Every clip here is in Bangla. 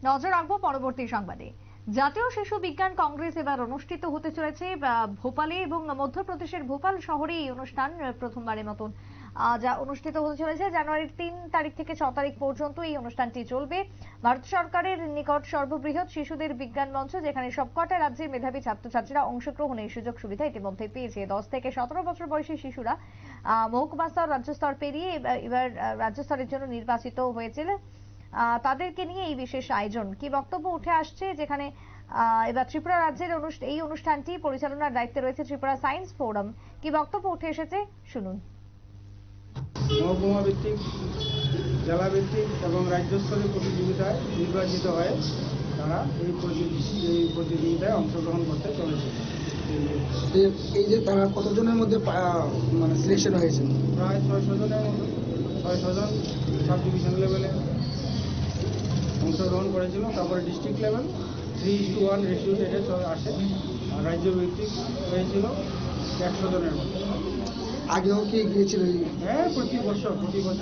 নজর রাখবো পরবর্তী সংবাদে। জাতীয় শিশু বিজ্ঞান কংগ্রেস এবার অনুষ্ঠিত হতে চলেছে ভোপালে এবং মধ্যপ্রদেশের ভোপাল শহরে এই অনুষ্ঠান প্রথমবারের মতন যা অনুষ্ঠিত হতে চলেছে। জানুয়ারির 3 তারিখ থেকে 6 তারিখ পর্যন্ত এই অনুষ্ঠানটি চলবে। ভারত সরকারের নিকট সর্ববৃহৎ শিশুদের বিজ্ঞান মঞ্চ, যেখানে সবকটা রাজ্যের মেধাবী ছাত্রছাত্রীরা অংশগ্রহণের সুযোগ সুবিধা ইতিমধ্যে পেয়েছে। 10 থেকে 17 বছর বয়সী শিশুরা মহকুমা স্তর, রাজ্য স্তর পেরিয়ে এবার রাজ্য স্তরের জন্য নির্বাচিত হয়েছিল। তাদেরকে নিয়ে এই বিশেষ আয়োজন। কি বক্তব্য উঠে আসছে, যেখানে এবার ত্রিপুরা রাজ্যের এই অনুষ্ঠানটি পরিচালনার দায়িত্বে রয়েছে ত্রিপুরা সায়েন্স ফোরাম। কি বক্তব্য উঠে এসেছে শুনুন। মহকুমা ভিত্তিক, জেলা ভিত্তিক এবং রাজ্য স্তরের প্রতিযোগিতায় নির্বাচিত হয়ে তারা এই প্রতিযোগিতায় অংশগ্রহণ করতে চলেছে। এই যে তারা কতজনের মধ্যে মানে সিলেকশন হয়েছে? প্রায় 600 জনের মতো। 600 জন সাব ডিভিশন লেভেলে অংশগ্রহণ করেছিল। তারপরে ডিস্ট্রিক্ট লেভেল 3:1 রেশিও সেটে আসে। আর রাজ্য ভিত্তিক হয়েছিল 100 জনের মতো। আগেও কি গিয়েছিল? হ্যাঁ, প্রতি বছর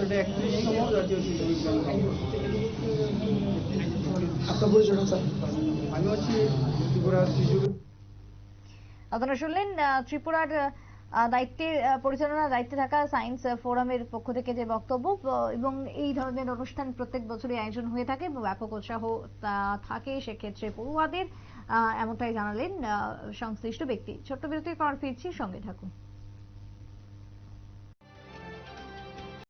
এটা 31তম জাতীয় শিশু বিজ্ঞান কংগ্রেস। আপনার পরিচয় স্যার? আমি হচ্ছি ত্রিপুরা শিশু। আপনারা শুনলেন ত্রিপুরার দায়িত্বে পরিচালনার দায়িত্বে থাকা সায়েন্স ফোরামের পক্ষ থেকে যে বক্তব্য। এবং এই ধরনের অনুষ্ঠান প্রত্যেক বছরই আয়োজন হয়ে থাকে, ব্যাপক উৎসাহ থাকে সেক্ষেত্রে পড়ুয়াদের, এমনটাই জানালেন সংশ্লিষ্ট ব্যক্তি। ছোট্ট বিরতির পর ফিরছি, সঙ্গে থাকুন।